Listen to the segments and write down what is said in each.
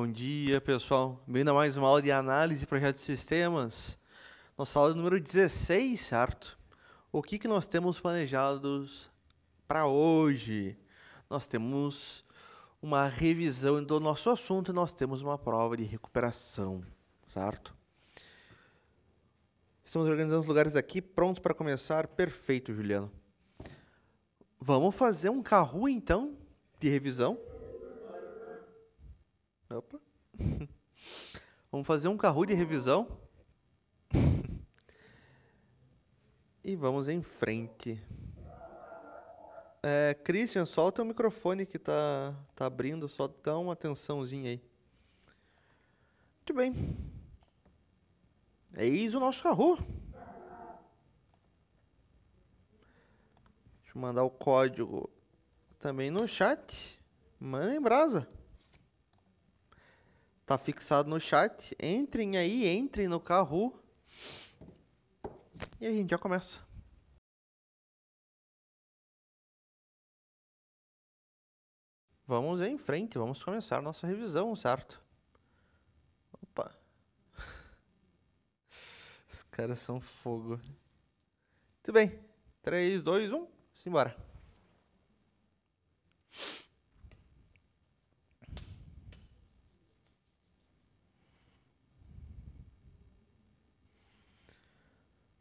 Bom dia, pessoal. Bem-vindo a mais uma aula de análise de projetos de sistemas. Nossa aula número 16, certo? O que nós temos planejados para hoje? Nós temos uma revisão do nosso assunto e nós temos uma prova de recuperação, certo? Estamos organizando os lugares aqui, prontos para começar. Perfeito, Juliano. Vamos fazer um Kahoot, então, de revisão. Opa. Vamos fazer um Kahoot de revisão. E vamos em frente. Christian, solta o microfone que tá abrindo, só dá uma atençãozinha aí. Muito bem. Eis o nosso Kahoot. Deixa eu mandar o código também no chat. Manda em brasa. Tá fixado no chat. Entrem aí, entrem no Kahoot. E a gente já começa. Vamos em frente, vamos começar nossa revisão, certo? Opa. Os caras são fogo. Muito bem. 3, 2, 1. Simbora.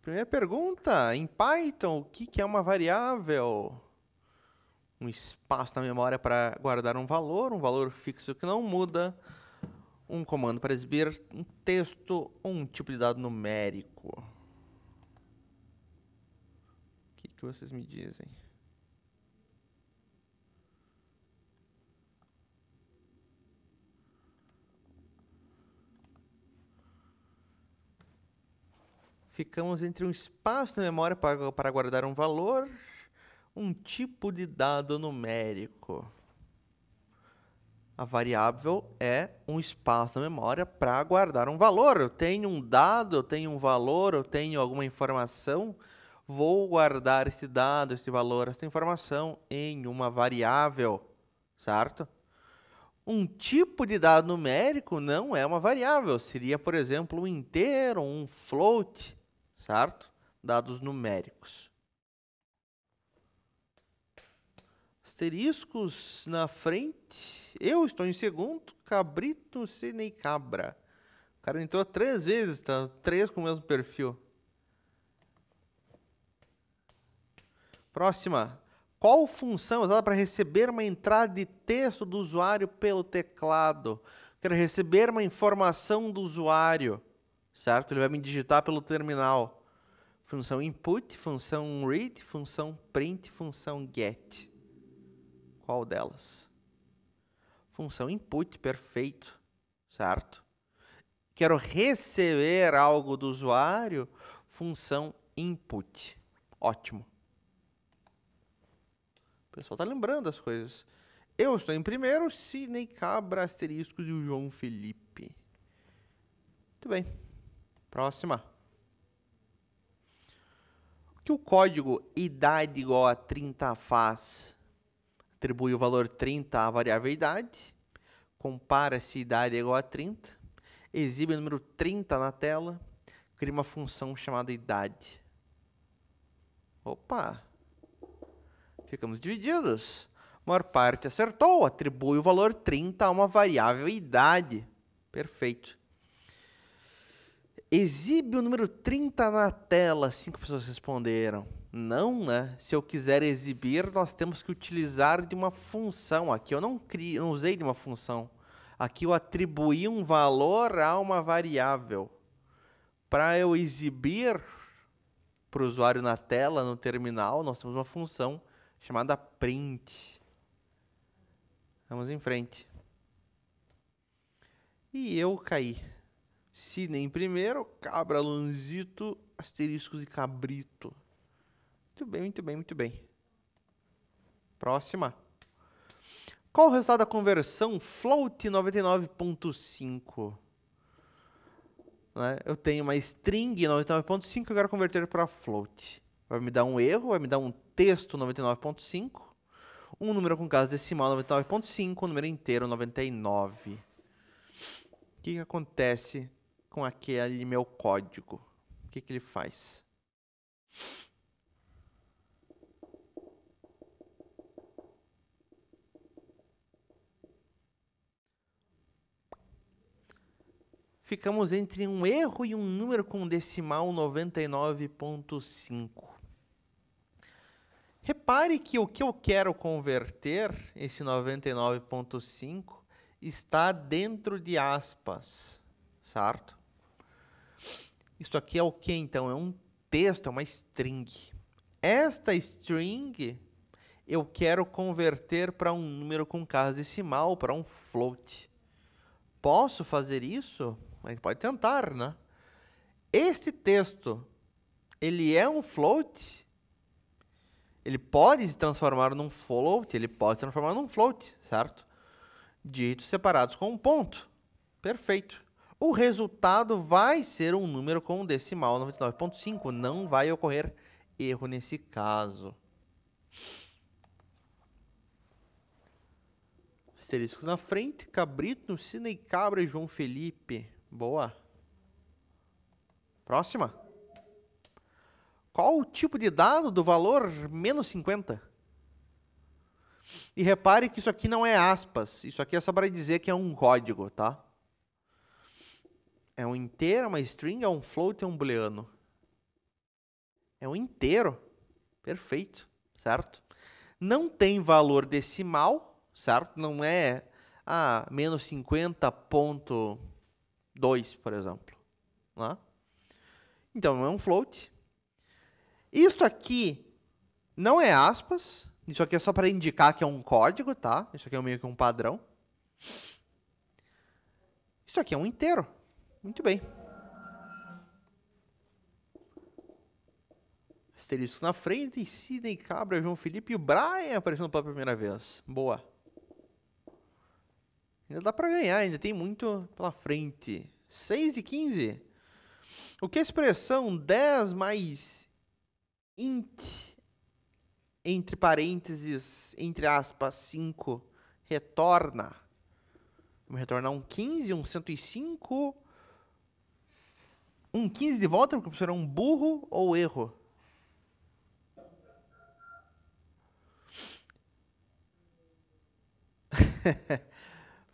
Primeira pergunta. Em Python, o que é uma variável? Um espaço na memória para guardar um valor fixo que não muda, um comando para exibir um texto ou um tipo de dado numérico. O que vocês me dizem? Ficamos entre um espaço na memória para guardar um valor, um tipo de dado numérico. A variável é um espaço na memória para guardar um valor. Eu tenho um dado, eu tenho um valor, eu tenho alguma informação. Vou guardar esse dado, esse valor, essa informação em uma variável, certo? Um tipo de dado numérico não é uma variável. Seria, por exemplo, um inteiro, um float, certo? Dados numéricos. Asteriscos na frente. Eu estou em segundo. Cabrito, Sidney Cabra. O cara entrou 3 vezes, tá? 3 com o mesmo perfil. Próxima. Qual função é usada para receber uma entrada de texto do usuário pelo teclado? Quero receber uma informação do usuário, certo? Ele vai me digitar pelo terminal. Função input, função read, função print, função get. Qual delas? Função input, perfeito, certo? Quero receber algo do usuário, função input. Ótimo. O pessoal está lembrando as coisas. Eu estou em primeiro, Sidney Cabra, asterisco e o João Felipe. Muito bem. Próxima. O que o código idade igual a 30 faz? Atribui o valor 30 à variável idade. Compara se idade é igual a 30. Exibe o número 30 na tela. Cria uma função chamada idade. Opa! Ficamos divididos. A maior parte acertou. Atribui o valor 30 a uma variável idade. Perfeito. Exibe o número 30 na tela. 5 pessoas responderam. Não, né? Se eu quiser exibir, nós temos que utilizar de uma função. Aqui eu não usei de uma função. Aqui eu atribuí um valor a uma variável. Para eu exibir para o usuário na tela, no terminal, nós temos uma função chamada print. Vamos em frente. E eu caí. Sidney em primeiro, Cabra, Lanzito, asteriscos e Cabrito. Muito bem, muito bem, muito bem. Próxima. Qual o resultado da conversão float 99.5? Né? Eu tenho uma string 99.5 que eu quero converter para float. Vai me dar um erro, vai me dar um texto 99.5, um número com casa decimal 99.5, um número inteiro 99. que acontece com aquele meu código? O que ele faz? Ficamos entre um erro e um número com decimal 99,5. Repare que o que eu quero converter, esse 99,5, está dentro de aspas, certo? Isso aqui é o que, então? É um texto, é uma string. Esta string eu quero converter para um número com casa decimal, para um float. Posso fazer isso? A gente pode tentar, né? Este texto, ele é um float? Ele pode se transformar num float? Ele pode se transformar num float, certo? Dígitos separados com um ponto. Perfeito. O resultado vai ser um número com decimal 99,5. Não vai ocorrer erro nesse caso. Asteriscos na frente. Cabrito, Sidney Cabra e João Felipe. Boa. Próxima. Qual o tipo de dado do valor menos 50? E repare que isso aqui não é aspas. Isso aqui é só para dizer que é um código, tá? É um inteiro, uma string, é um float, é um booleano. É um inteiro. Perfeito, certo? Não tem valor decimal, certo? Não é menos 50,2, por exemplo. Né? Então, não é um float. Isso aqui não é aspas. Isso aqui é só para indicar que é um código, tá? Isso aqui é meio que um padrão. Isso aqui é um inteiro. Muito bem. Asteriscos na frente, Sidney Cabra, João Felipe e o Brian aparecendo pela primeira vez. Boa. Ainda dá para ganhar, ainda tem muito pela frente. 6 e 15. O que a expressão 10 mais int, entre parênteses, entre aspas, 5, retorna? Vamos retornar um 15, um 105, um 15 de volta, porque será um burro ou erro?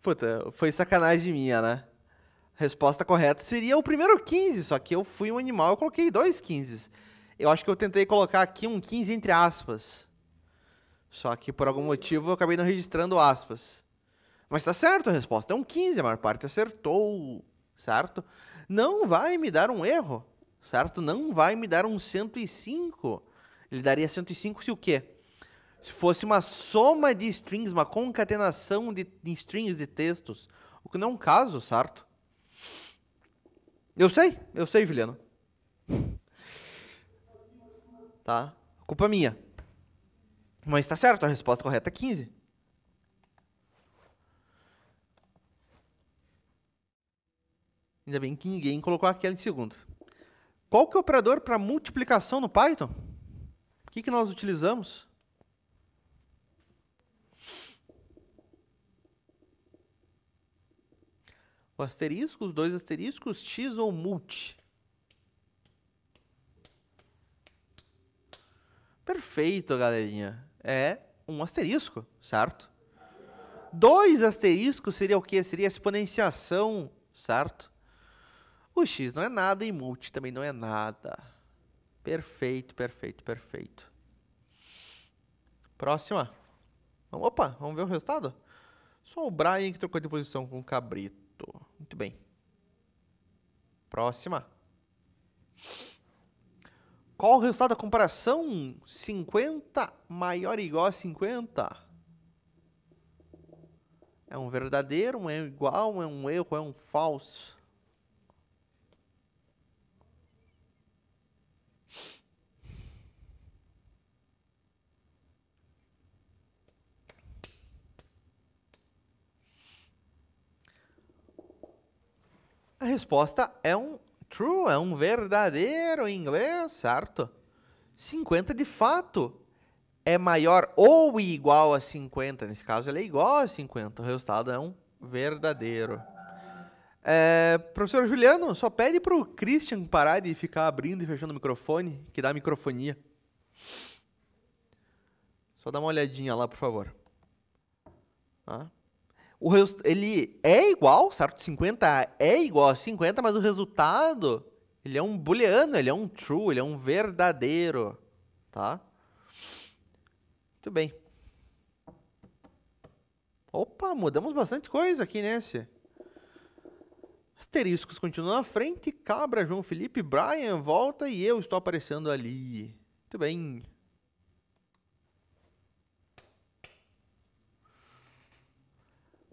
Puta, foi sacanagem minha, né? A resposta correta seria o primeiro 15, só que eu fui um animal, eu coloquei 2 15. Eu acho que eu tentei colocar aqui um 15 entre aspas. Só que por algum motivo eu acabei não registrando aspas. Mas tá certo, a resposta é um 15, a maior parte acertou, certo? Não vai me dar um erro, certo? Não vai me dar um 105. Ele daria 105 se o quê? Se fosse uma soma de strings, uma concatenação de strings de textos, o que não é um caso, certo? Eu sei, Juliano. Tá? Culpa minha. Mas tá certo, a resposta correta é 15. Ainda bem que ninguém colocou aquela em segundo. Qual que é o operador para multiplicação no Python? O que nós utilizamos? O asterisco, os dois asteriscos, x ou multi? Perfeito, galerinha. É um asterisco, certo? 2 asteriscos seria o quê? Seria exponenciação, certo? O x não é nada e multi também não é nada. Perfeito, perfeito, perfeito. Próxima. Opa, vamos ver o resultado? Só o Brian que trocou de posição com o Cabrito. Muito bem. Próxima. Qual o resultado da comparação? 50 maior ou igual a 50? É um verdadeiro, um é igual, é um erro, é um falso? A resposta é um true, é um verdadeiro em inglês, certo? 50 de fato é maior ou igual a 50. Nesse caso, ele é igual a 50. O resultado é um verdadeiro. Professor Juliano, só pede pro Christian parar de ficar abrindo e fechando o microfone, que dá microfonia. Só dá uma olhadinha lá, por favor. Tá? Ele é igual, certo? 50 é igual a 50, mas o resultado, ele é um booleano, ele é um true, ele é um verdadeiro, tá? Muito bem. Opa, mudamos bastante coisa aqui nesse. Asteriscos continuam na frente, Cabra, João Felipe, Brian, volta e eu estou aparecendo ali. Muito bem.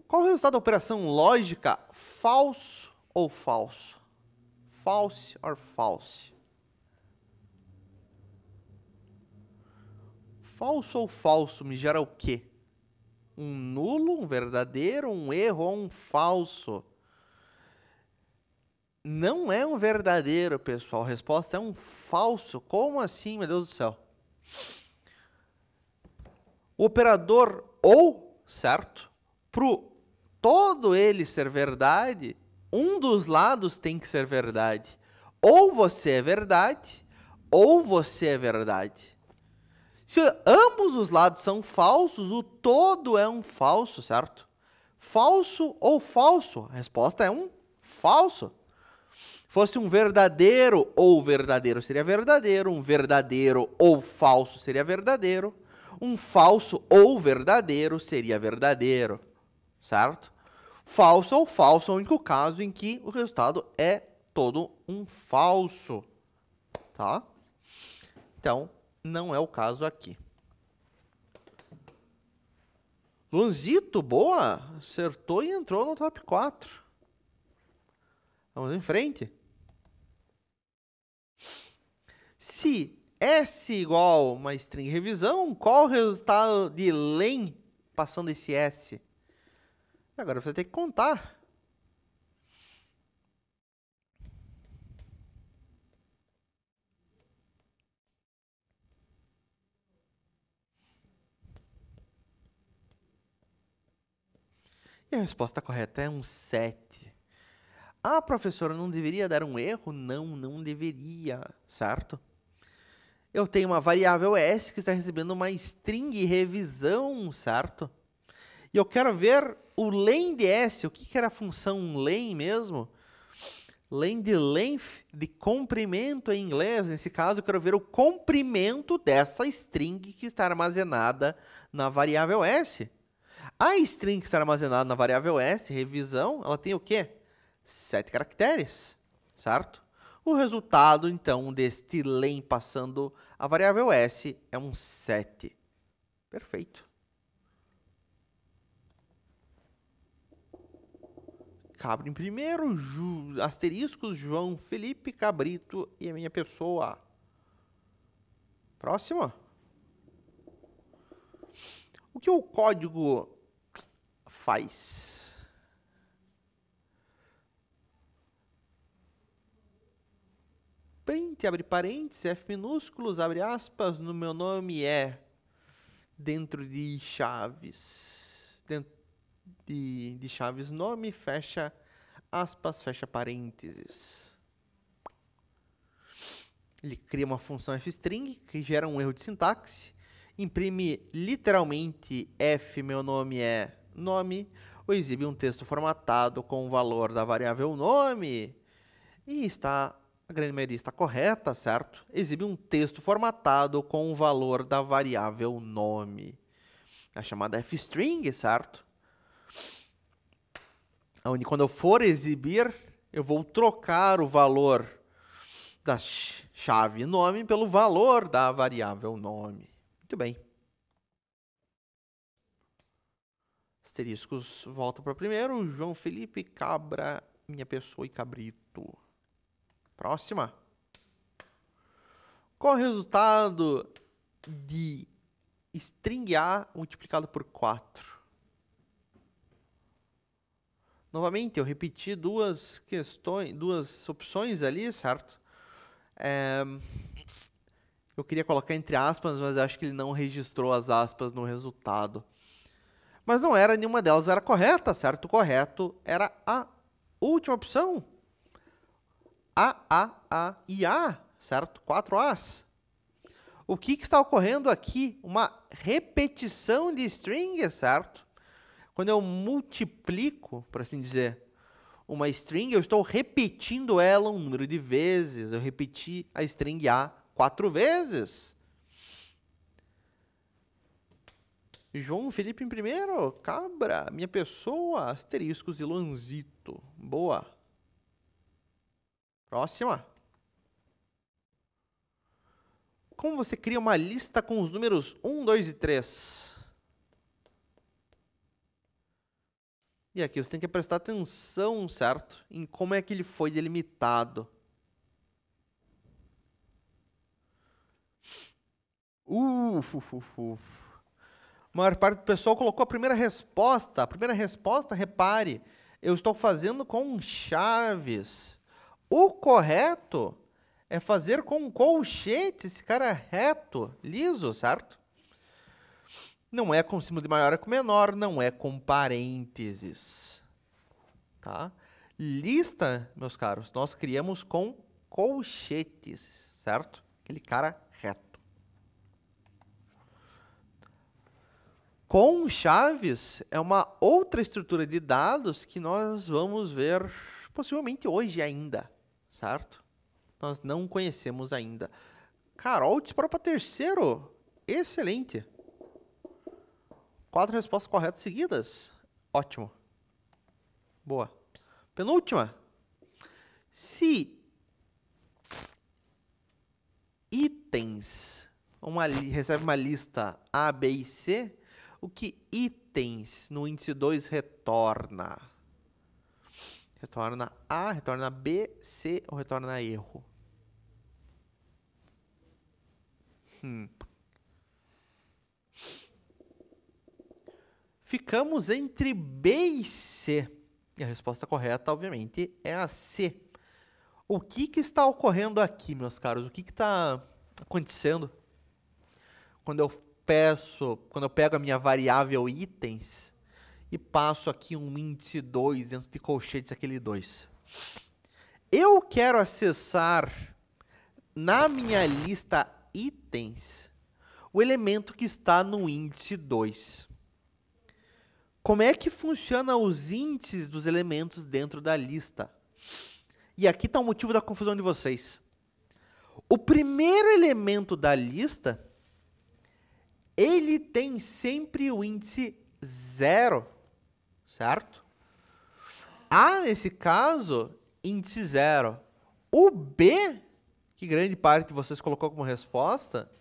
Qual o resultado da operação lógica falso ou falso? False or false? Falso ou falso me gera o quê? Um nulo, um verdadeiro, um erro ou um falso? Não é um verdadeiro, pessoal. A resposta é um falso. Como assim, meu Deus do céu? O operador ou, certo? Pro todo ele ser verdade, um dos lados tem que ser verdade. Ou você é verdade, ou você é verdade. Se ambos os lados são falsos, o todo é um falso, certo? Falso ou falso? A resposta é um falso. Fosse um verdadeiro ou verdadeiro seria verdadeiro, um verdadeiro ou falso seria verdadeiro, um falso ou verdadeiro seria verdadeiro. Certo? Falso ou falso é o único caso em que o resultado é todo um falso. Tá? Então, não é o caso aqui. Luanzito, boa! Acertou e entrou no top 4. Vamos em frente. Se S igual uma string revisão, qual o resultado de len passando esse S? Agora você tem que contar. E a resposta correta é um 7. Ah, professora, não deveria dar um erro? Não, não deveria, certo? Eu tenho uma variável S que está recebendo uma string revisão, certo? E eu quero ver o len de S. O que era a função len mesmo? Len de length, de comprimento em inglês. Nesse caso, eu quero ver o comprimento dessa string que está armazenada na variável S. A string que está armazenada na variável S, revisão, ela tem o quê? 7 caracteres, certo? O resultado, então, deste len passando a variável S é um 7. Perfeito. Cabra em primeiro, asteriscos, João Felipe, Cabrito e a minha pessoa. Próxima. O que o código faz? Print, abre parênteses, F minúsculos, abre aspas, no meu nome é dentro de chaves. Dentro de chaves nome, fecha aspas, fecha parênteses. Ele cria uma função fstring que gera um erro de sintaxe, imprime literalmente F, meu nome é nome, ou exibe um texto formatado com o valor da variável nome, e a grande maioria está correta, certo? Exibe um texto formatado com o valor da variável nome. A chamada fstring, certo? Onde quando eu for exibir, eu vou trocar o valor da chave nome pelo valor da variável nome. Muito bem. Asteriscos volta para o primeiro. João Felipe, Cabra, minha pessoa e Cabrito. Próxima. Qual é o resultado de string A multiplicado por 4? Novamente, eu repeti duas opções ali, certo? Eu queria colocar entre aspas, mas acho que ele não registrou as aspas no resultado. Mas não era nenhuma delas, era correta, certo? O correto era A. Última opção. A e A, certo? 4 As. O que está ocorrendo aqui? Uma repetição de string, certo? Quando eu multiplico, por assim dizer, uma string, eu estou repetindo ela um número de vezes. Eu repeti a string A 4 vezes. João Felipe em primeiro. Cabra, minha pessoa. Asteriscos e Lanzito. Boa. Próxima. Como você cria uma lista com os números 1, 2 e 3? E aqui você tem que prestar atenção, certo? Em como é que ele foi delimitado. A maior parte do pessoal colocou a primeira resposta. A primeira resposta, repare, eu estou fazendo com chaves. O correto é fazer com colchete, esse cara é reto, liso, certo? Não é com símbolo de maior com menor, não é com parênteses. Tá? Lista, meus caros, nós criamos com colchetes, certo? Aquele cara reto. Com chaves é uma outra estrutura de dados que nós vamos ver possivelmente hoje ainda, certo? Nós não conhecemos ainda. Carol disparou para terceiro. Excelente. 4 respostas corretas seguidas. Ótimo. Boa. Penúltima. Se itens recebe uma lista A, B e C, o que itens no índice 2 retorna? Retorna A, retorna B, C ou retorna erro? Ficamos entre B e C. E a resposta correta, obviamente, é a C. O que está ocorrendo aqui, meus caros? O que está acontecendo quando eu pego a minha variável itens e passo aqui um índice 2 dentro de colchetes aquele 2? Eu quero acessar na minha lista itens o elemento que está no índice 2. Como é que funciona os índices dos elementos dentro da lista? E aqui está o motivo da confusão de vocês. O primeiro elemento da lista, ele tem sempre o índice 0, certo? A, nesse caso, índice 0. O B, que grande parte de vocês colocou como resposta,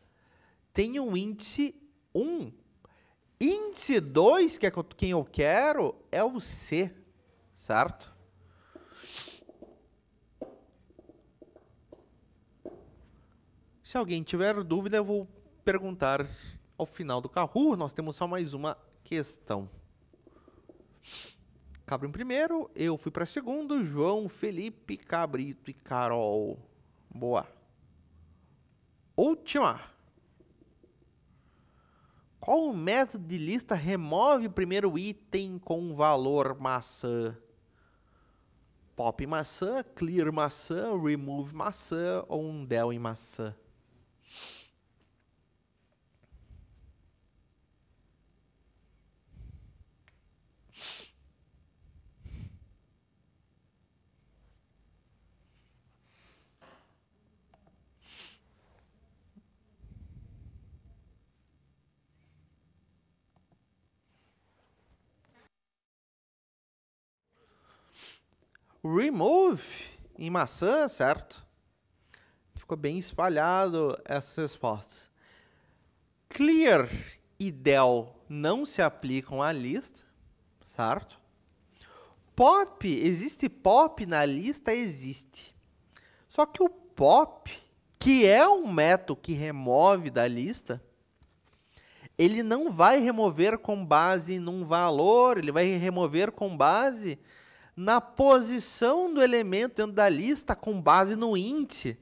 tem um índice 1. Índice 2, que é quem eu quero, é o C, certo? Se alguém tiver dúvida, eu vou perguntar ao final do Kahoot. Nós temos só mais uma questão. Cabra em primeiro, eu fui para segundo, João, Felipe, Cabrito e Carol. Boa. Última. Qual o método de lista remove o primeiro item com valor maçã? Pop maçã, clear maçã, remove maçã ou um del em maçã? Remove em maçã, certo? Ficou bem espalhado essas respostas. Clear e del não se aplicam à lista, certo? Pop, existe pop na lista? Existe. Só que o pop, que é um método que remove da lista, ele não vai remover com base num valor, ele vai remover com base na posição do elemento dentro da lista com base no índice,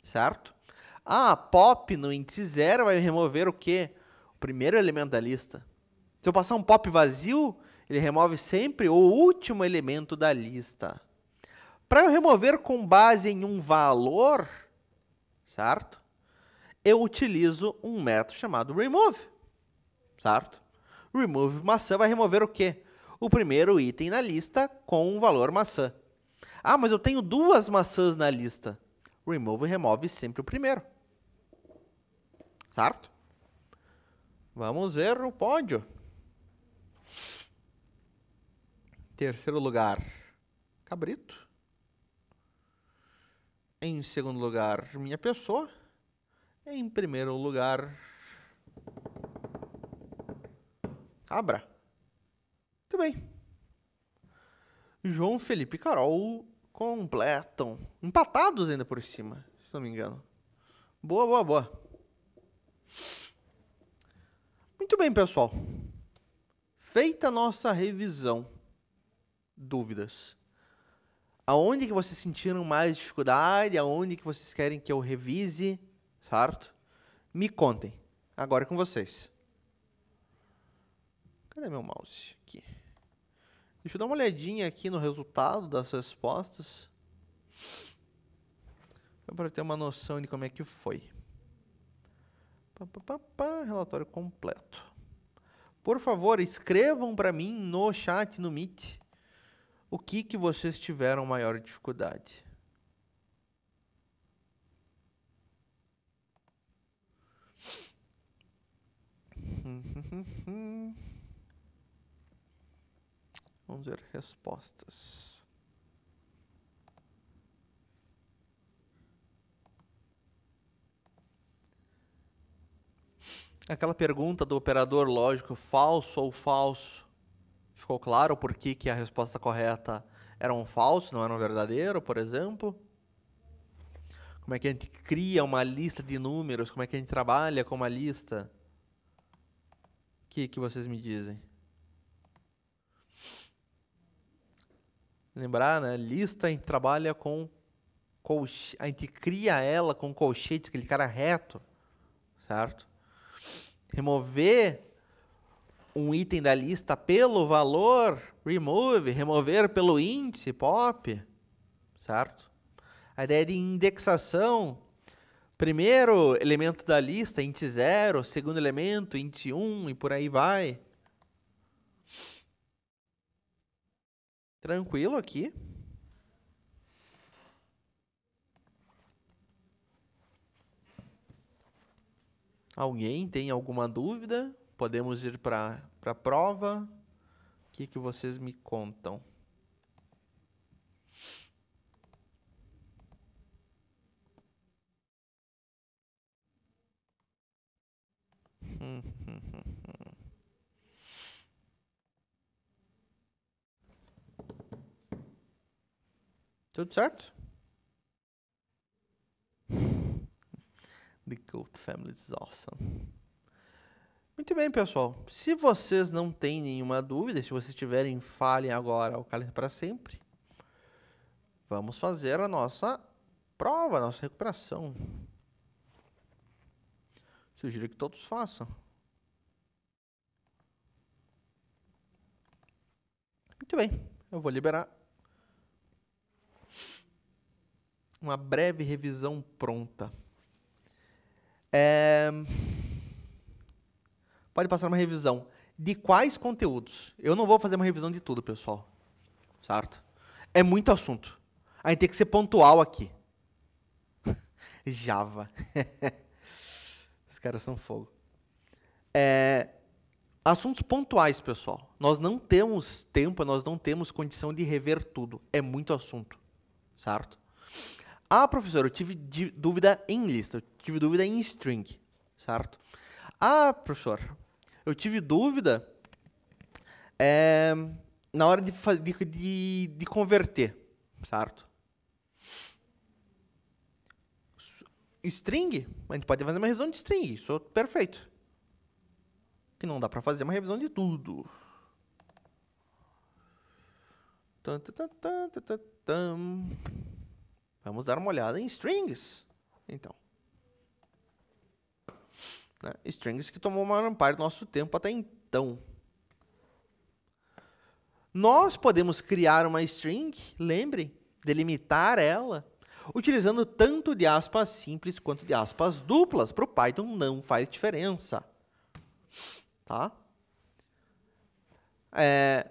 certo? Ah, pop no índice 0 vai remover o quê? O primeiro elemento da lista. Se eu passar um pop vazio, Ele remove sempre o último elemento da lista. Para eu remover com base em um valor, certo? Eu utilizo um método chamado remove, certo? Remove maçã vai remover o quê? O primeiro item na lista com um valor maçã. Ah, mas eu tenho 2 maçãs na lista. Remove remove sempre o primeiro. Certo? Vamos ver o pódio. Terceiro lugar, Cabrito. Em segundo lugar, minha pessoa. Em primeiro lugar, Cabra. Muito bem. João Felipe e Carol completam. Empatados ainda por cima, se não me engano. Boa, boa, boa. Muito bem, pessoal. Feita a nossa revisão. Dúvidas. Aonde que vocês sentiram mais dificuldade? Aonde que vocês querem que eu revise? Certo? Me contem. Agora é com vocês. Cadê meu mouse? Aqui. Deixa eu dar uma olhadinha aqui no resultado das respostas. Para ter uma noção de como é que foi. Relatório completo. Por favor, escrevam para mim no chat, no Meet, o que vocês tiveram maior dificuldade. Vamos ver respostas. Aquela pergunta do operador lógico, falso ou falso. Ficou claro por que a resposta correta era um falso, não era um verdadeiro, por exemplo? Como é que a gente cria uma lista de números? Como é que a gente trabalha com uma lista? O que vocês me dizem? Lembrar, né? Lista a gente trabalha com colchete, a gente cria ela com colchete, aquele cara reto, certo? Remover um item da lista pelo valor, remove, remover pelo índice, pop, certo? A ideia de indexação, primeiro elemento da lista, índice 0, segundo elemento, índice 1 e por aí vai. Tranquilo aqui. Alguém tem alguma dúvida? Podemos ir para a prova. O que vocês me contam? Tudo certo? The Goat Family is awesome. Muito bem, pessoal. Se vocês não têm nenhuma dúvida, se vocês tiverem, falem agora ou calem para sempre. Vamos fazer a nossa prova, a nossa recuperação. Sugiro que todos façam. Muito bem, eu vou liberar uma breve revisão pronta. Pode passar uma revisão de quais conteúdos. Eu não vou fazer uma revisão de tudo, pessoal. Certo? É muito assunto. A gente tem que ser pontual aqui. Java. Os caras são fogo. Assuntos pontuais, pessoal. Nós não temos tempo, nós não temos condição de rever tudo. É muito assunto. Certo? Ah, professor, eu tive dúvida em lista. Eu tive dúvida em string. Certo? Ah, professor, eu tive dúvida na hora de converter, certo? String, a gente pode fazer uma revisão de string, isso é perfeito. Que não dá para fazer uma revisão de tudo. Vamos dar uma olhada em strings, então. Né? Strings que tomou uma maior parte do nosso tempo até então. Nós podemos criar uma string, lembrem, delimitar ela, utilizando tanto de aspas simples quanto de aspas duplas. Para o Python não faz diferença. Tá?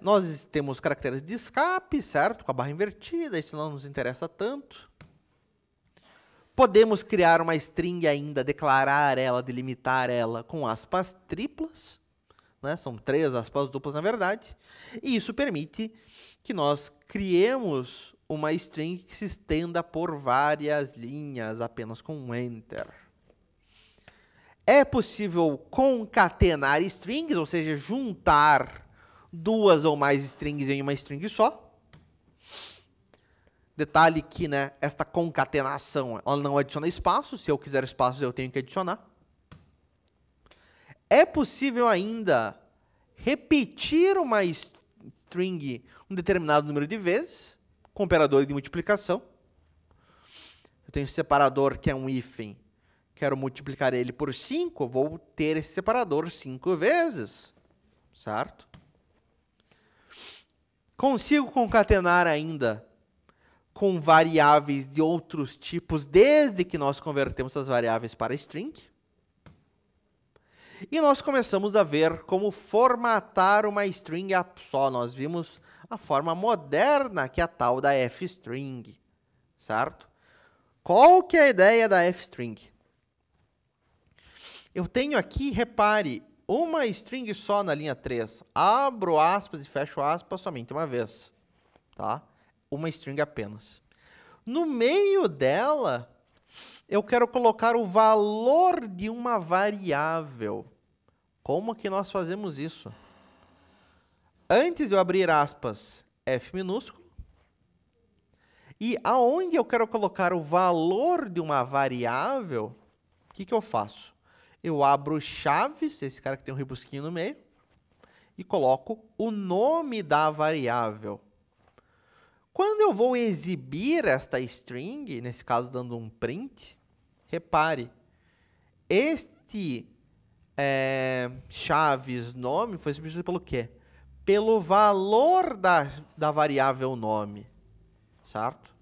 Nós temos caracteres de escape, certo? Com a barra invertida, isso não nos interessa tanto. Podemos criar uma string ainda, declarar ela, delimitar ela com aspas triplas, né? São 3 aspas duplas, na verdade. E isso permite que nós criemos uma string que se estenda por várias linhas, apenas com um Enter. É possível concatenar strings, ou seja, juntar 2 ou mais strings em uma string só. Detalhe que, né, esta concatenação ela não adiciona espaço. Se eu quiser espaços, eu tenho que adicionar. É possível ainda repetir uma string um determinado número de vezes, com operador de multiplicação. Eu tenho esse separador que é um hífen. Quero multiplicar ele por 5, vou ter esse separador 5 vezes. Certo? Consigo concatenar ainda com variáveis de outros tipos, desde que nós convertemos essas variáveis para string. E nós começamos a ver como formatar uma string só. Nós vimos a forma moderna, que é a tal da f-string. Certo? Qual que é a ideia da f-string? Eu tenho aqui, repare, uma string só na linha 3. Abro aspas e fecho aspas somente uma vez. Tá? Uma string apenas. No meio dela, eu quero colocar o valor de uma variável. Como que nós fazemos isso? Antes de eu abrir aspas, F minúsculo. E aonde eu quero colocar o valor de uma variável, o que eu faço? Eu abro chaves, esse cara que tem um rebusquinho no meio, e coloco o nome da variável. Quando eu vou exibir esta string, nesse caso dando um print, repare, este chaves nome foi substituído pelo quê? Pelo valor da variável nome, certo?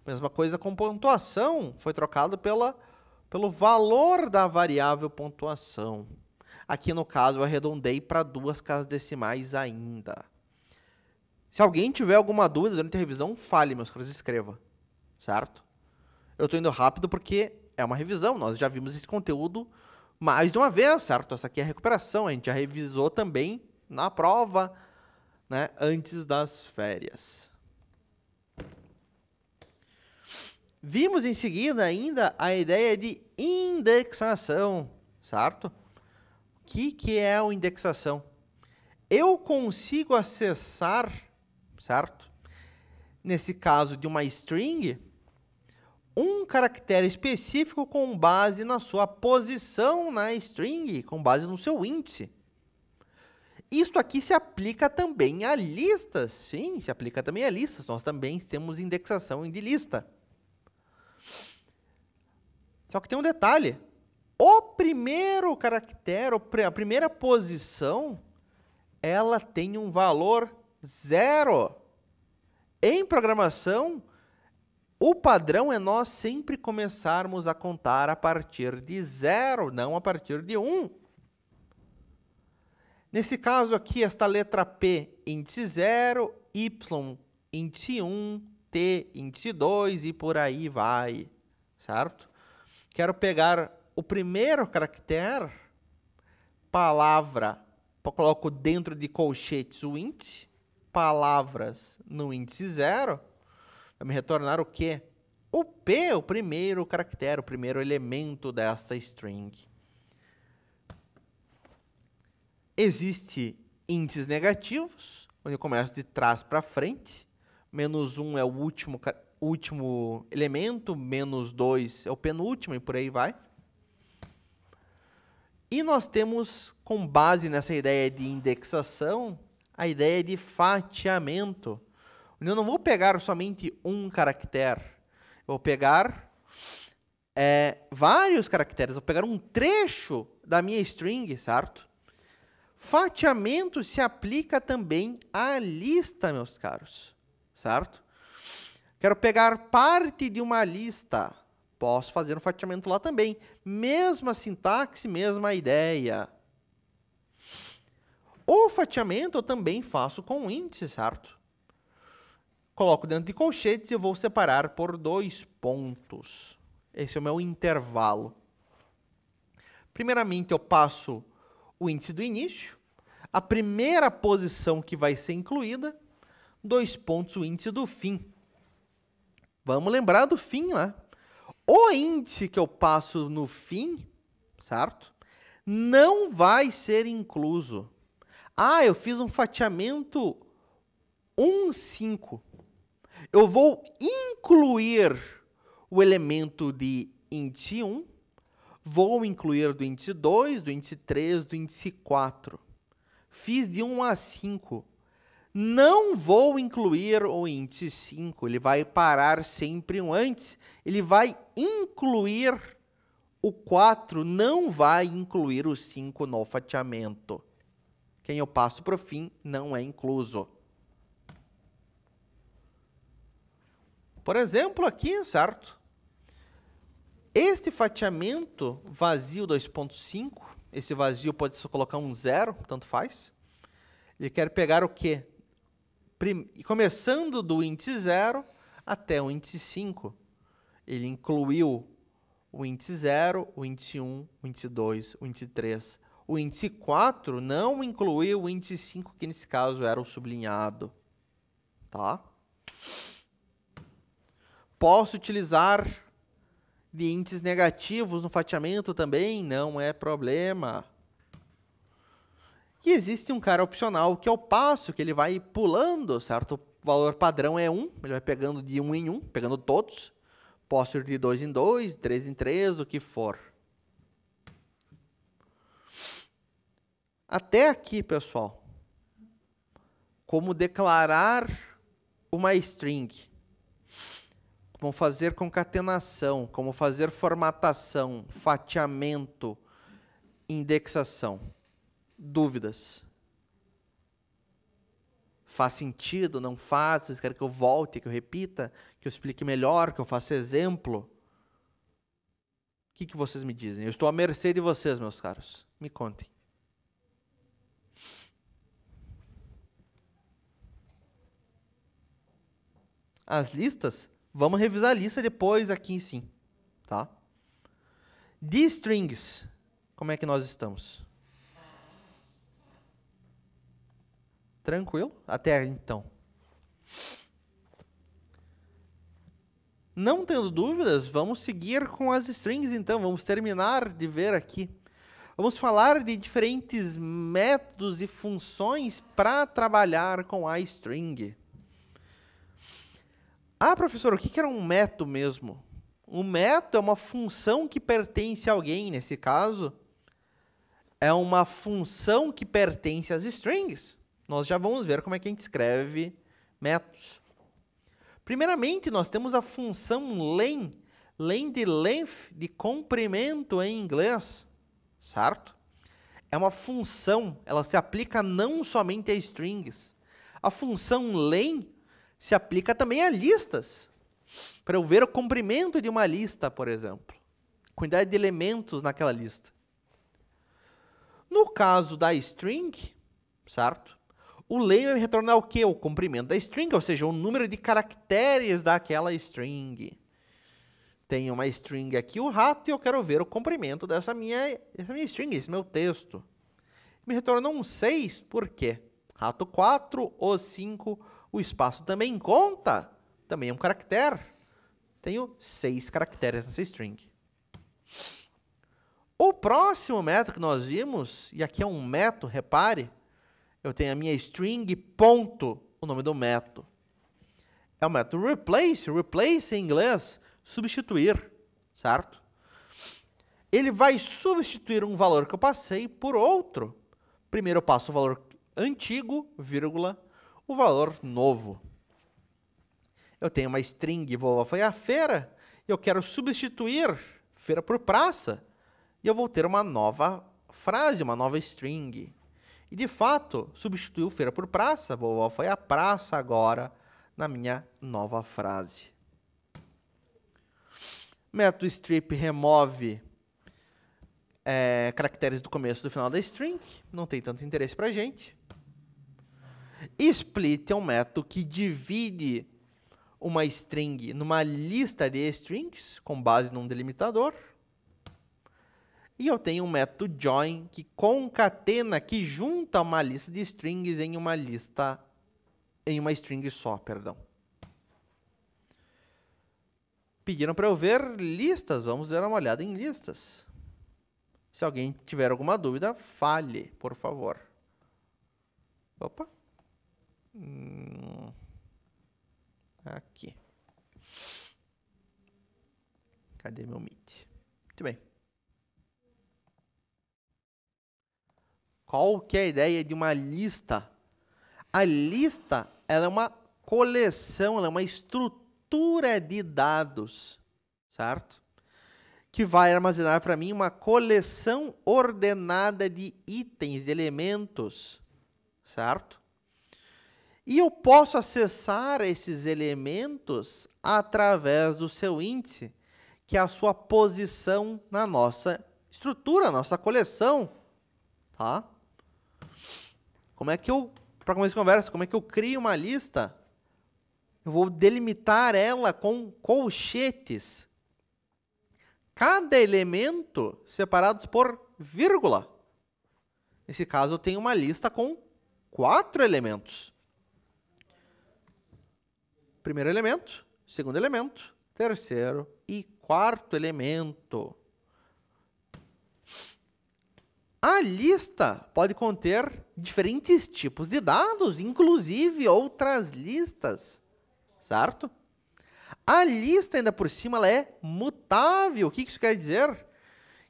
Mesma coisa com pontuação, foi trocado pelo valor da variável pontuação. Aqui no caso eu arredondei para 2 casas decimais ainda. Se alguém tiver alguma dúvida durante a revisão, fale, meus caros, escreva, certo? Eu estou indo rápido porque é uma revisão, nós já vimos esse conteúdo mais de uma vez, certo? Essa aqui é a recuperação, a gente já revisou também na prova, né, antes das férias. Vimos em seguida ainda a ideia de indexação, certo? O que é a indexação? Eu consigo acessar, certo? Nesse caso de uma string, um caractere específico com base na sua posição na string, com base no seu índice. Isto aqui se aplica também a listas. Sim, se aplica também a listas. Nós também temos indexação de lista. Só que tem um detalhe. O primeiro caractere, a primeira posição, ela tem um valor 0. Em programação, o padrão é nós sempre começarmos a contar a partir de 0, não a partir de 1. Nesse caso aqui, esta letra P, índice 0, Y, índice 1, T, índice 2 e por aí vai, certo? Quero pegar o primeiro caractere, palavra, coloco dentro de colchetes o índice, palavras no índice 0, vai me retornar o quê? O P, o primeiro caractere, o primeiro elemento dessa string. Existem índices negativos, onde eu começo de trás para frente. Menos 1 é o último elemento, menos 2 é o penúltimo e por aí vai. E nós temos, com base nessa ideia de indexação, a ideia de fatiamento. Eu não vou pegar somente um caractere, eu vou pegar vários caracteres, vou pegar um trecho da minha string, certo? Fatiamento se aplica também à lista, meus caros, certo? Quero pegar parte de uma lista, posso fazer um fatiamento lá também. Mesma sintaxe, mesma ideia. O fatiamento eu também faço com índice, certo? Coloco dentro de colchetes e eu vou separar por 2 pontos. Esse é o meu intervalo. Primeiramente, eu passo o índice do início, a primeira posição que vai ser incluída, 2 pontos, o índice do fim. Vamos lembrar do fim, né? O índice que eu passo no fim, certo? Não vai ser incluso. Ah, eu fiz um fatiamento 1,5. Eu vou incluir o elemento de índice 1, vou incluir do índice 2, do índice 3, do índice 4. Fiz de 1 a 5. Não vou incluir o índice 5, ele vai parar sempre um antes. Ele vai incluir o 4, não vai incluir o 5 no fatiamento. Quem eu passo para o fim não é incluso. Por exemplo, aqui, certo? Este fatiamento vazio 2.5, esse vazio pode só colocar um 0, tanto faz. Ele quer pegar o quê? Começando do índice 0 até o índice 5. Ele incluiu o índice 0, o índice 1, o índice 2, o índice 3. O índice 4 não incluiu o índice 5, que nesse caso era o sublinhado. Tá? Posso utilizar de índices negativos no fatiamento também, não é problema. E existe um cara opcional que é o passo, que ele vai pulando, certo? O valor padrão é 1, ele vai pegando de 1 em 1, pegando todos. Posso ir de 2 em 2, 3 em 3, o que for. Até aqui, pessoal, como declarar uma string, como fazer concatenação, como fazer formatação, fatiamento, indexação. Dúvidas? Faz sentido? Não faz? Vocês querem que eu volte, que eu repita, que eu explique melhor, que eu faça exemplo? O que vocês me dizem? Eu estou à mercê de vocês, meus caros. Me contem. As listas? Vamos revisar a lista depois aqui sim, tá? De strings, como é que nós estamos? Tranquilo? Até então. Não tendo dúvidas, vamos seguir com as strings então. Vamos terminar de ver aqui. Vamos falar de diferentes métodos e funções para trabalhar com a string. Ah, professor, o que era um método mesmo? Um método é uma função que pertence a alguém. Nesse caso, é uma função que pertence às strings. Nós já vamos ver como é que a gente escreve métodos. Primeiramente, nós temos a função len. Len de length, de comprimento em inglês, certo? É uma função, ela se aplica não somente a strings. A função len se aplica também a listas. Para eu ver o comprimento de uma lista, por exemplo. Quantidade de elementos naquela lista. No caso da string, certo? O len vai retornar o quê? O comprimento da string, ou seja, o número de caracteres daquela string. Tem uma string aqui, o rato, e eu quero ver o comprimento dessa minha string, esse meu texto. Me retorna um 6, por quê? Rato 4, o 5, o espaço também conta, também é um caractere. Tenho 6 caracteres nessa string. O próximo método que nós vimos, e aqui é um método, repare, eu tenho a minha string, ponto, o nome do método. É o método replace, replace em inglês, substituir, certo? Ele vai substituir um valor que eu passei por outro. Primeiro eu passo o valor antigo, vírgula, o valor novo. Eu tenho uma string, vovó foi à feira, e eu quero substituir feira por praça, e eu vou ter uma nova frase, uma nova string. E, de fato, substituiu feira por praça. Vovó foi à praça agora, na minha nova frase. Método strip remove caracteres do começo e do final da string. Não tem tanto interesse para a gente. Split é um método que divide uma string numa lista de strings, com base num delimitador. E eu tenho um método join, que concatena, que junta uma lista de strings em uma string só, perdão. Pediram para eu ver listas, vamos dar uma olhada em listas. Se alguém tiver alguma dúvida, fale, por favor. Opa. Aqui. Cadê meu Meet? Muito bem. Qual que é a ideia de uma lista? A lista, ela é uma coleção, ela é uma estrutura de dados, certo? Que vai armazenar para mim uma coleção ordenada de itens, de elementos, certo? E eu posso acessar esses elementos através do seu índice, que é a sua posição na nossa estrutura, nossa coleção, tá? Para começar a conversa, como é que eu crio uma lista? Eu vou delimitar ela com colchetes. Cada elemento separados por vírgula. Nesse caso, eu tenho uma lista com 4 elementos. Primeiro elemento, segundo elemento, terceiro e quarto elemento. A lista pode conter diferentes tipos de dados, inclusive outras listas, certo? A lista, ainda por cima, ela é mutável. O que isso quer dizer?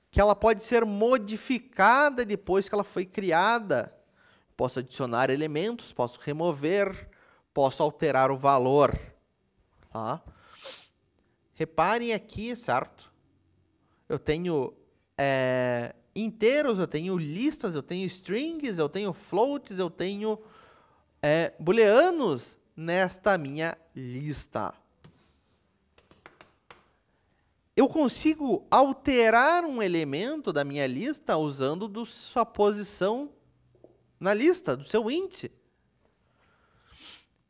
Que ela pode ser modificada depois que ela foi criada. Posso adicionar elementos, posso remover, posso alterar o valor. Tá? Reparem aqui, certo? Eu tenho inteiros, eu tenho listas, eu tenho strings, eu tenho floats, eu tenho booleanos nesta minha lista. Eu consigo alterar um elemento da minha lista usando sua posição na lista, do seu índice.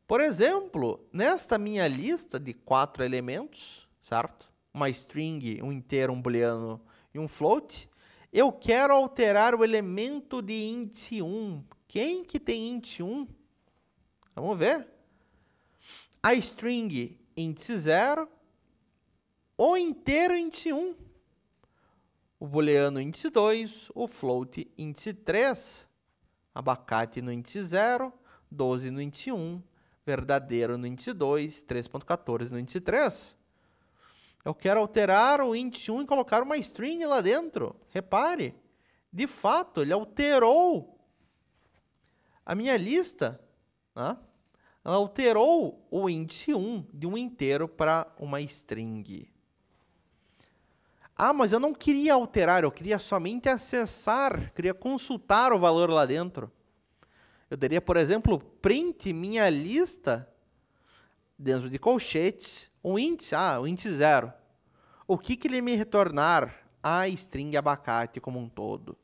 Por exemplo, nesta minha lista de 4 elementos, certo? Uma string, um inteiro, um booleano e um float, eu quero alterar o elemento de índice 1. Quem que tem índice 1? Vamos ver. A string índice 0, o inteiro índice 1, o booleano índice 2, o float índice 3, abacate no índice 0, 12 no índice 1, verdadeiro no índice 2, 3.14 no índice 3. Eu quero alterar o índice 1 e colocar uma string lá dentro. Repare, de fato, ele alterou a minha lista. Né? Ela alterou o índice 1 de um inteiro para uma string. Ah, mas eu não queria alterar, eu queria somente acessar, queria consultar o valor lá dentro. Eu daria, por exemplo, print minha lista dentro de colchetes, o índice 0. O que ele me retornar? A string abacate como um todo.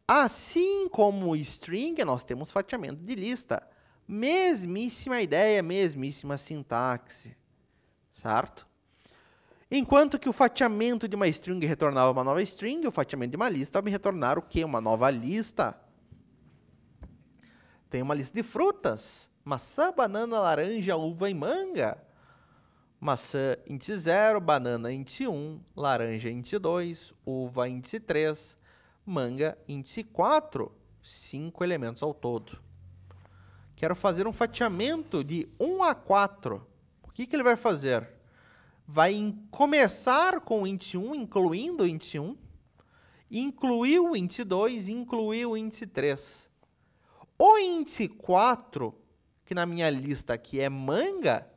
Assim como string, nós temos fatiamento de lista. Mesmíssima ideia, mesmíssima sintaxe. Certo? Enquanto que o fatiamento de uma string retornava uma nova string, o fatiamento de uma lista vai me retornar o quê? Uma nova lista. Tem uma lista de frutas. Maçã, banana, laranja, uva e manga. Maçã índice 0, banana índice 1, laranja índice 2, uva índice 3, manga índice 4. 5 elementos ao todo. Quero fazer um fatiamento de 1 a 4. O que ele vai fazer? Vai começar com o índice 1, incluindo o índice 1, incluir o índice 2, incluir o índice 3. O índice 4, que na minha lista aqui é manga,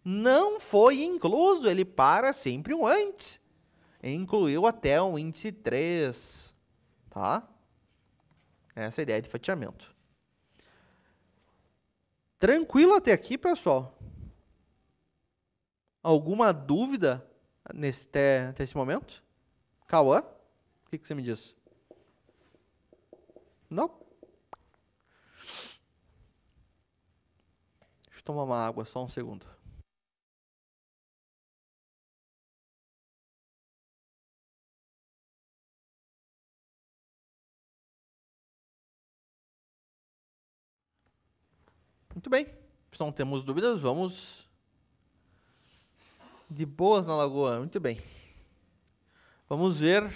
não foi incluso, ele para sempre um antes. Ele incluiu até o índice 3. tá? Essa é a ideia de fatiamento. Tranquilo até aqui, pessoal? Alguma dúvida até esse momento? Cauã, o que você me diz? Não? Deixa eu tomar uma água, só um segundo. Muito bem. Se não temos dúvidas, vamos de boas na lagoa. Muito bem. Vamos ver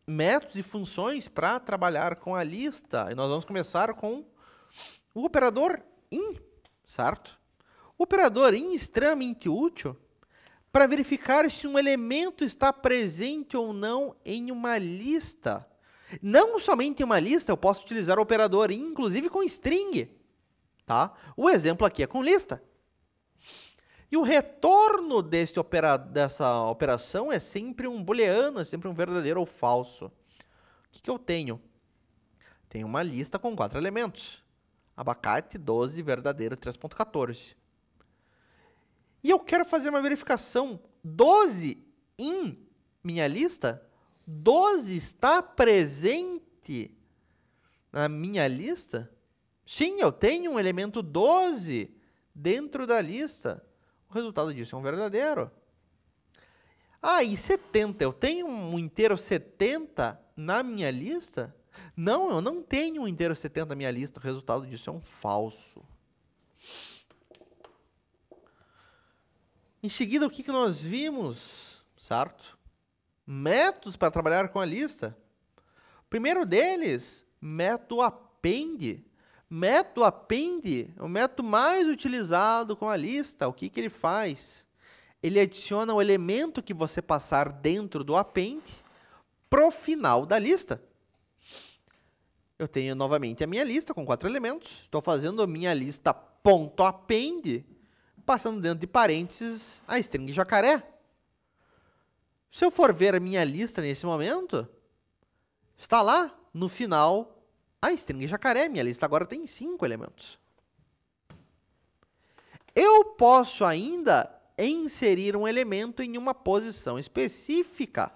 métodos e funções para trabalhar com a lista. E nós vamos começar com o operador IN, certo? O operador IN é extremamente útil para verificar se um elemento está presente ou não em uma lista. Não somente em uma lista, eu posso utilizar o operador IN, inclusive com string. Tá? O exemplo aqui é com lista. E o retorno dessa operação é sempre um booleano, é sempre um verdadeiro ou falso. O que eu tenho? Tenho uma lista com 4 elementos. Abacate, 12, verdadeiro, 3.14. E eu quero fazer uma verificação. 12 em minha lista? 12 está presente na minha lista? Sim, eu tenho um elemento 12 dentro da lista. O resultado disso é um verdadeiro. Ah, e 70? Eu tenho um inteiro 70 na minha lista? Não, eu não tenho um inteiro 70 na minha lista. O resultado disso é um falso. Em seguida, o que nós vimos? Certo? Métodos para trabalhar com a lista. O primeiro deles, método append. Método append é o método mais utilizado com a lista. O que ele faz? Ele adiciona o elemento que você passar dentro do append pro final da lista. Eu tenho novamente a minha lista com 4 elementos. Estou fazendo a minha lista .append, passando dentro de parênteses a string jacaré. Se eu for ver a minha lista nesse momento, está lá no final a string jacaré. Minha lista agora tem 5 elementos. Eu posso ainda inserir um elemento em uma posição específica.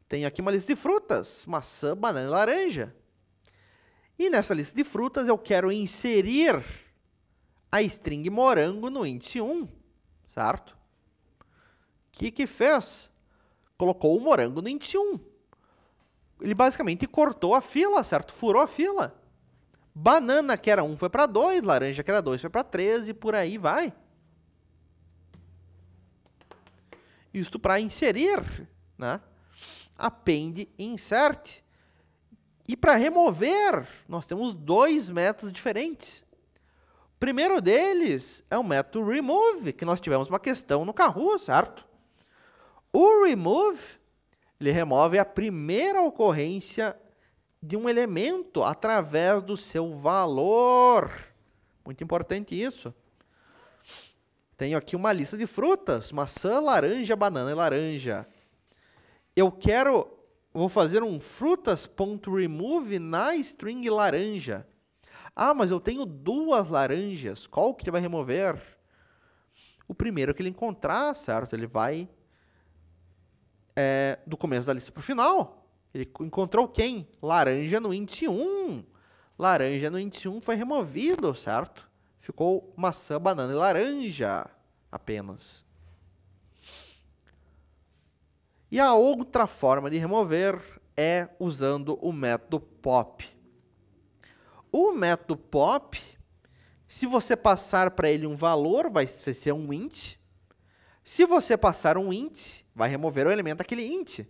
Tenho aqui uma lista de frutas, maçã, banana e laranja. E nessa lista de frutas eu quero inserir a string morango no índice 1, certo? O que fez? Colocou o morango no índice 1. Ele basicamente cortou a fila, certo? Furou a fila. Banana, que era 1, foi para 2. Laranja, que era 2, foi para 3 e por aí vai. Isto para inserir, né? Append e insert. E para remover, nós temos 2 métodos diferentes. O primeiro deles é o método remove, que nós tivemos uma questão no Kahoot, certo? O remove, ele remove a primeira ocorrência de um elemento através do seu valor. Muito importante isso. Tenho aqui uma lista de frutas, maçã, laranja, banana e laranja. Vou fazer um frutas.remove na string laranja. Ah, mas eu tenho 2 laranjas, qual que ele vai remover? O primeiro que ele encontrar, certo? Ele vai do começo da lista para o final. Ele encontrou quem? Laranja no índice 1. Laranja no índice 1 foi removido, certo? Ficou maçã, banana e laranja apenas. E a outra forma de remover é usando o método pop. O método pop, se você passar para ele um valor, vai ser um int. Se você passar um int, vai remover o elemento daquele int.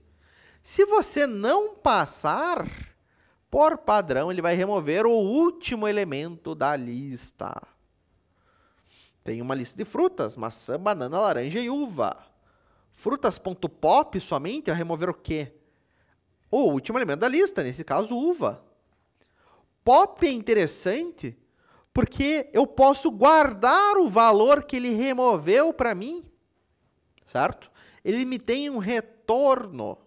Se você não passar, por padrão, ele vai remover o último elemento da lista. Tem uma lista de frutas, maçã, banana, laranja e uva. Frutas.pop somente vai remover o quê? O último elemento da lista, nesse caso, uva. Pop é interessante porque eu posso guardar o valor que ele removeu para mim, certo? Ele me tem um retorno.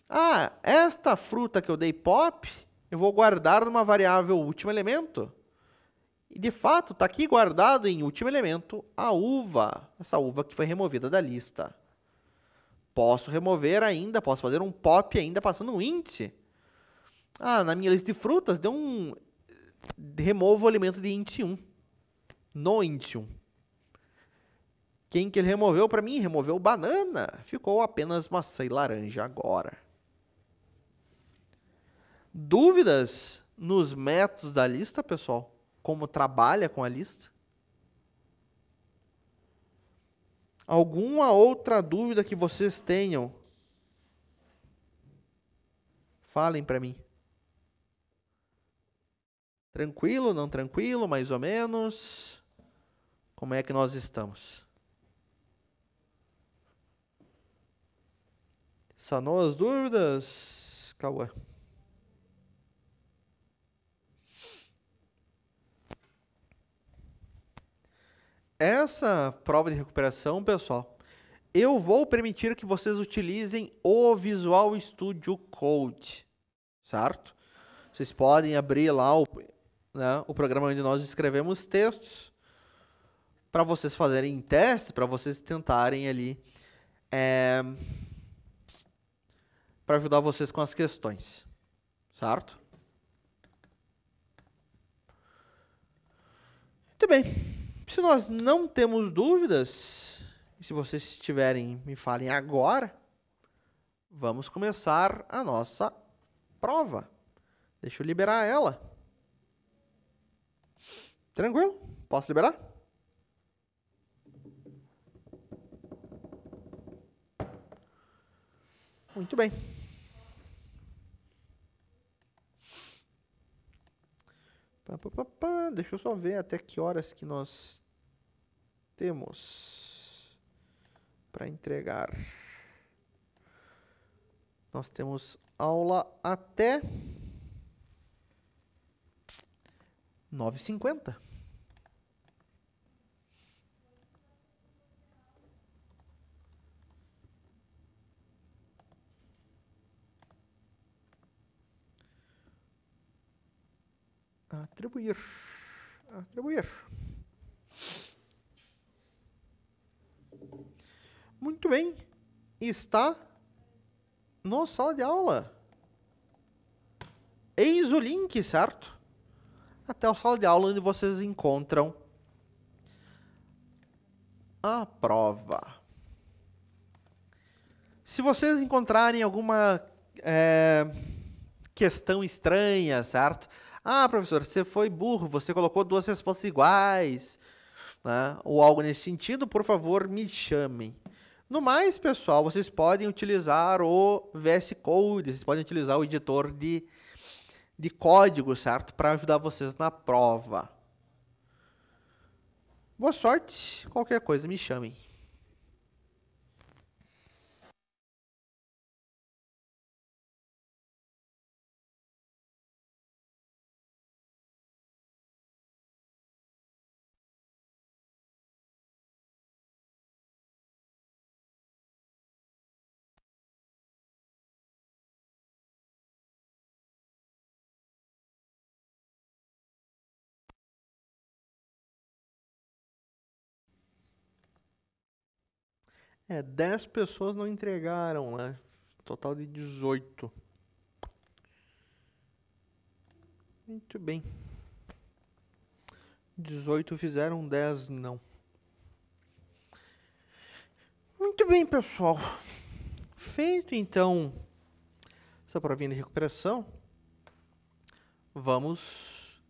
Ah, esta fruta que eu dei pop, eu vou guardar numa variável último elemento. E de fato, está aqui guardado em último elemento a uva. Essa uva que foi removida da lista. Posso remover ainda, posso fazer um pop ainda passando um índice. Ah, na minha lista de frutas, deu um... Removo o elemento de índice 1. No índice 1. Quem que ele removeu para mim? Removeu banana. Ficou apenas maçã e laranja agora. Dúvidas nos métodos da lista, pessoal? Como trabalha com a lista? Alguma outra dúvida que vocês tenham? Falem para mim. Tranquilo, não tranquilo, mais ou menos? Como é que nós estamos? Sanou as dúvidas, Cauã? Essa prova de recuperação, pessoal, eu vou permitir que vocês utilizem o Visual Studio Code, certo? Vocês podem abrir lá o programa onde nós escrevemos textos para vocês fazerem testes, para vocês tentarem ali, para ajudar vocês com as questões, certo? Muito bem. Se nós não temos dúvidas, e se vocês tiverem, me falem agora, vamos começar a nossa prova. Deixa eu liberar ela. Tranquilo? Posso liberar? Muito bem. Deixa eu só ver até que horas que nós temos para entregar. Nós temos aula até 9h50. Atribuir. Atribuir. Muito bem. Está no sala de aula. Eis o link, certo? Até a sala de aula onde vocês encontram a prova. Se vocês encontrarem alguma questão estranha, certo? Ah, professor, você foi burro, você colocou duas respostas iguais, né? Ou algo nesse sentido, por favor, me chamem. No mais, pessoal, vocês podem utilizar o VS Code, vocês podem utilizar o editor de código, certo? Para ajudar vocês na prova. Boa sorte, qualquer coisa me chamem. É, 10 pessoas não entregaram, né? Total de 18. Muito bem. 18 fizeram, 10 não. Muito bem, pessoal. Feito, então, essa provinha de recuperação, vamos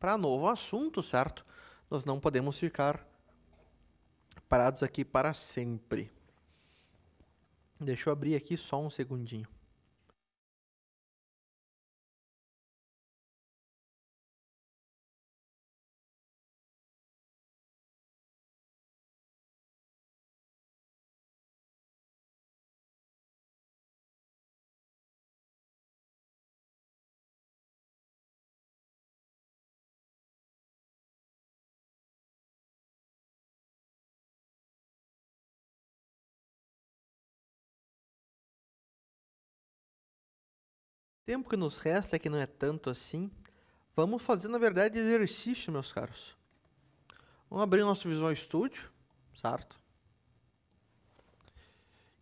para novo assunto, certo? Nós não podemos ficar parados aqui para sempre. Deixa eu abrir aqui só um segundinho. Tempo que nos resta, que não é tanto assim, vamos fazer, na verdade, exercício, meus caros. Vamos abrir nosso Visual Studio, certo?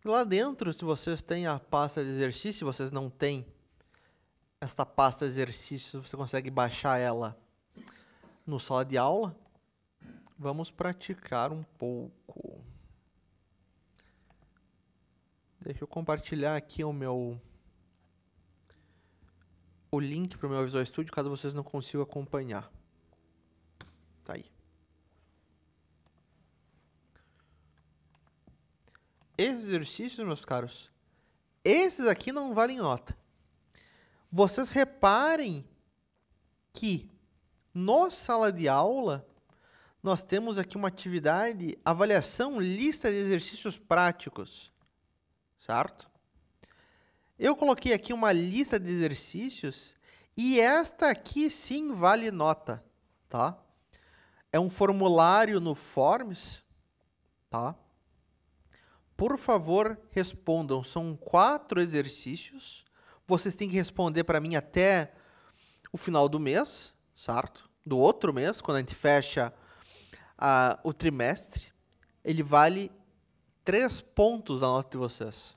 E lá dentro, se vocês têm a pasta de exercício, se vocês não têm esta pasta de exercícios, você consegue baixar ela no sala de aula. Vamos praticar um pouco. Deixa eu compartilhar aqui o link para o meu Visual Studio, caso vocês não consigam acompanhar. Tá aí. Esses exercícios, meus caros, esses aqui não valem nota. Vocês reparem que na sala de aula nós temos aqui uma atividade, avaliação, lista de exercícios práticos, certo? Eu coloquei aqui uma lista de exercícios e esta aqui sim vale nota, tá? É um formulário no Forms, tá? Por favor, respondam. São 4 exercícios. Vocês têm que responder para mim até o final do mês, certo? Do outro mês, quando a gente fecha o trimestre. Ele vale 3 pontos da nota de vocês.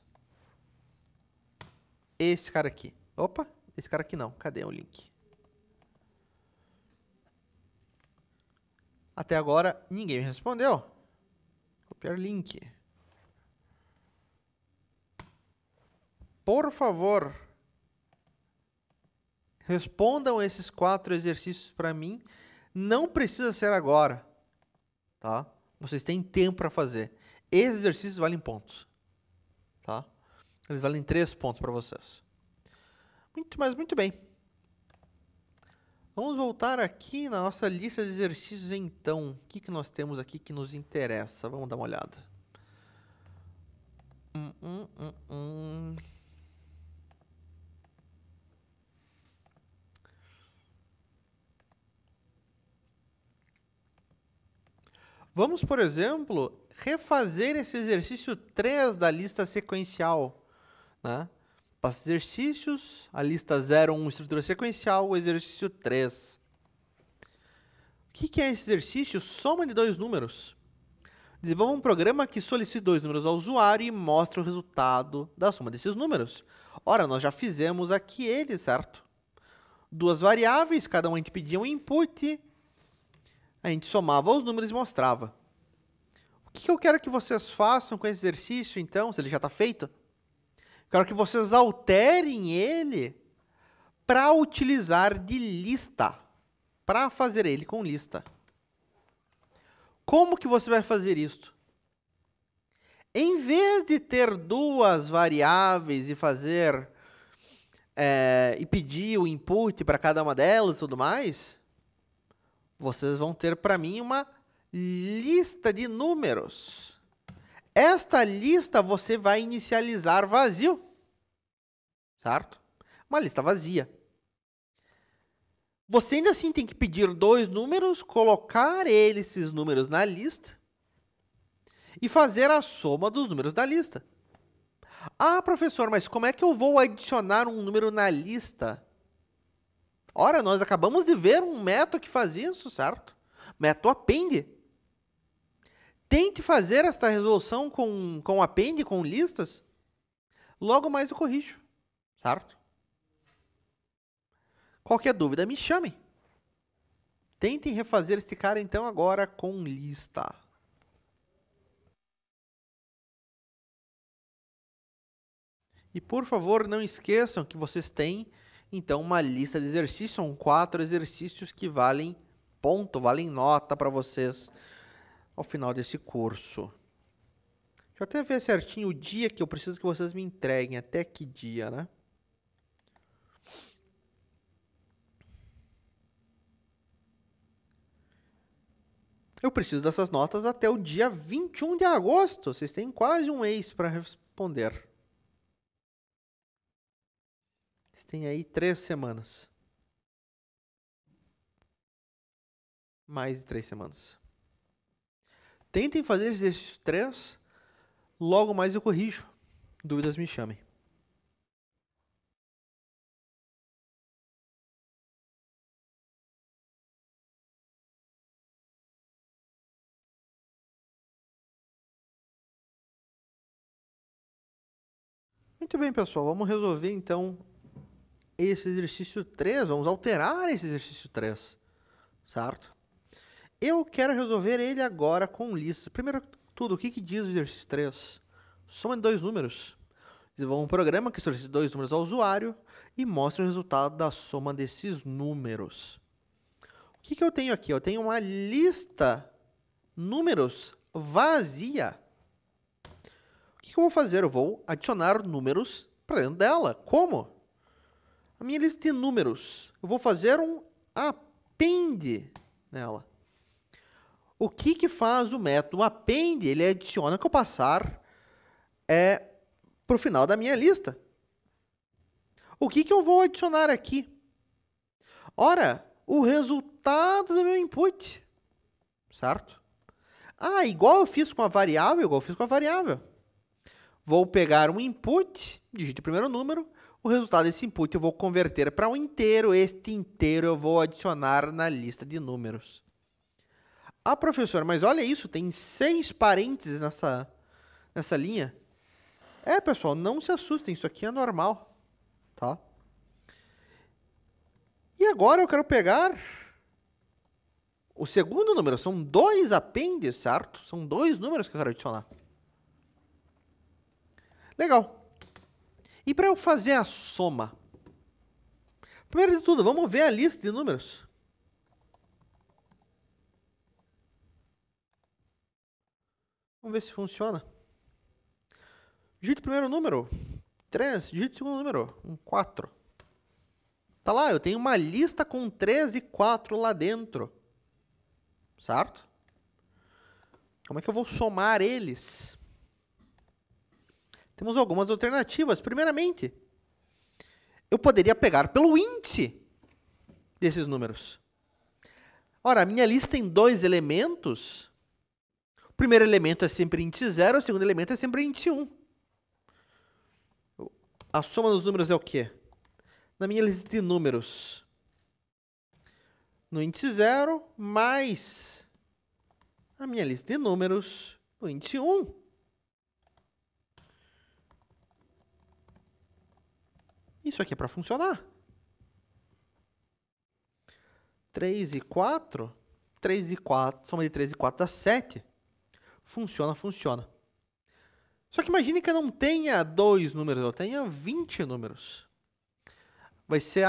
Esse cara aqui. Opa, esse cara aqui não. Cadê o link? Até agora, ninguém me respondeu. Copiar link. Por favor, respondam esses 4 exercícios para mim. Não precisa ser agora, tá? Vocês têm tempo para fazer. Esses exercícios valem pontos, tá? Eles valem 3 pontos para vocês. Muito bem. Vamos voltar aqui na nossa lista de exercícios, então. O que nós temos aqui que nos interessa? Vamos dar uma olhada. Vamos, por exemplo, refazer esse exercício 3 da lista sequencial, né? Pasta de exercícios, a lista 01, estrutura sequencial, o exercício 3. O que é esse exercício? Soma de 2 números. Desenvolva um programa que solicite 2 números ao usuário e mostre o resultado da soma desses números. Ora, nós já fizemos aqui ele, certo? 2 variáveis, cada um a gente pedia um input, a gente somava os números e mostrava. O que eu quero que vocês façam com esse exercício, então, se ele já está feito? Quero que vocês alterem ele para utilizar de lista, para fazer ele com lista. Como que você vai fazer isso? Em vez de ter 2 variáveis e fazer e pedir o input para cada uma delas e tudo mais, vocês vão ter para mim uma lista de números. Esta lista você vai inicializar vazio, certo? Uma lista vazia. Você ainda assim tem que pedir 2 números, colocar esses números na lista e fazer a soma dos números da lista. Ah, professor, mas como é que eu vou adicionar um número na lista? Ora, nós acabamos de ver um método que faz isso, certo? Método append. Tente fazer esta resolução com append, com listas. Logo mais eu corrijo, certo? Qualquer dúvida, me chame. Tentem refazer este cara, então, agora com lista. E, por favor, não esqueçam que vocês têm, então, uma lista de exercícios. São 4 exercícios que valem ponto, valem nota para vocês ao final desse curso. Deixa eu até ver certinho o dia que eu preciso que vocês me entreguem. Até que dia, né? Eu preciso dessas notas até o dia 21 de agosto. Vocês têm quase um mês para responder. Vocês têm aí 3 semanas. Mais de 3 semanas. Tentem fazer exercício 3. Logo mais eu corrijo. Dúvidas me chamem. Muito bem, pessoal. Vamos resolver, então, esse exercício 3. Vamos alterar esse exercício 3, certo? Eu quero resolver ele agora com listas. Primeiro tudo, o que diz o exercício 3? Soma de dois números. Desenvolva um programa que solicite dois números ao usuário e mostre o resultado da soma desses números. O que eu tenho aqui? Eu tenho uma lista números vazia. O que eu vou fazer? Eu vou adicionar números para dentro dela. Como? A minha lista de números. Eu vou fazer um append nela. O que faz o método append? Ele adiciona que eu passar para o final da minha lista. O que eu vou adicionar aqui? Ora, o resultado do meu input, certo? Ah, igual eu fiz com a variável, Vou pegar um input, digite o primeiro número, o resultado desse input eu vou converter para um inteiro, este inteiro eu vou adicionar na lista de números. Ah, professor, mas olha isso, tem 6 parênteses nessa linha. Pessoal, não se assustem, isso aqui é normal, tá? E agora eu quero pegar o segundo número, são 2 appendes, certo? São 2 números que eu quero adicionar. Legal. E para eu fazer a soma? Primeiro de tudo, vamos ver a lista de números. Vamos ver se funciona. Digite o primeiro número, 3. Digite o segundo número, 4. Tá lá, eu tenho uma lista com 3 e 4 lá dentro. Certo? Como é que eu vou somar eles? Temos algumas alternativas. Primeiramente, eu poderia pegar pelo índice desses números. Ora, a minha lista tem 2 elementos. O primeiro elemento é sempre índice 0, o segundo elemento é sempre índice 1. A soma dos números é o quê? Na minha lista de números, no índice 0, mais a minha lista de números no índice 1. Isso aqui é para funcionar. 3 e 4, 3 e 4, soma de 3 e 4 dá 7. Funciona. Só que imagine que eu não tenha 2 números, eu tenha 20 números. Vai ser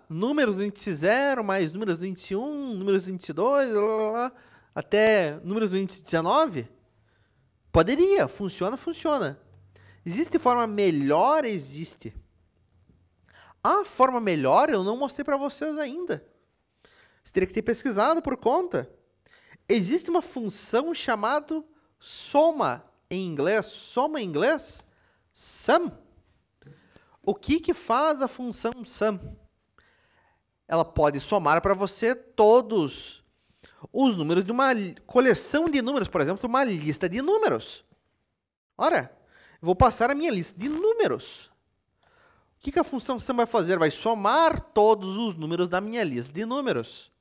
números do índice 0, mais números do índice 1, números do índice 2, até números do índice 19? Poderia, funciona. Existe forma melhor? Existe. A forma melhor eu não mostrei para vocês ainda. Você teria que ter pesquisado por conta. Existe uma função chamada soma em inglês. Soma em inglês? Sum. O que faz a função sum? Ela pode somar para você todos os números de uma coleção de números, por exemplo, uma lista de números. Ora, eu vou passar a minha lista de números. O que a função sum vai fazer? Vai somar todos os números da minha lista de números.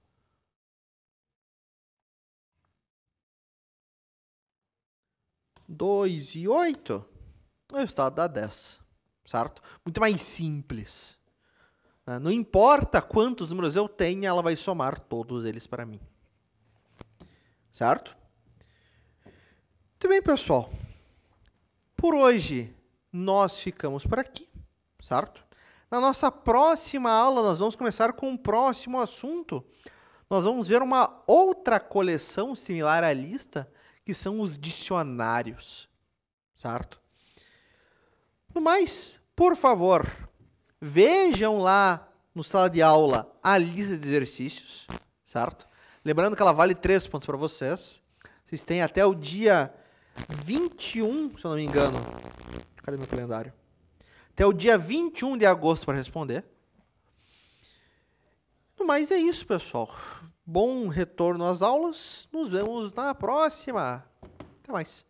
Dois e 8, o resultado dá 10, certo? Muito mais simples. Não importa quantos números eu tenho, ela vai somar todos eles para mim. Certo? Muito bem, pessoal. Por hoje, nós ficamos por aqui, certo? Na nossa próxima aula, nós vamos começar com um próximo assunto. Nós vamos ver uma outra coleção similar à lista, que são os dicionários, certo? No mais, por favor, vejam lá no sala de aula a lista de exercícios, certo? Lembrando que ela vale 3 pontos para vocês. Vocês têm até o dia 21, se eu não me engano. Cadê meu calendário? Até o dia 21 de agosto para responder. No mais, é isso, pessoal. Bom retorno às aulas. Nos vemos na próxima. Até mais.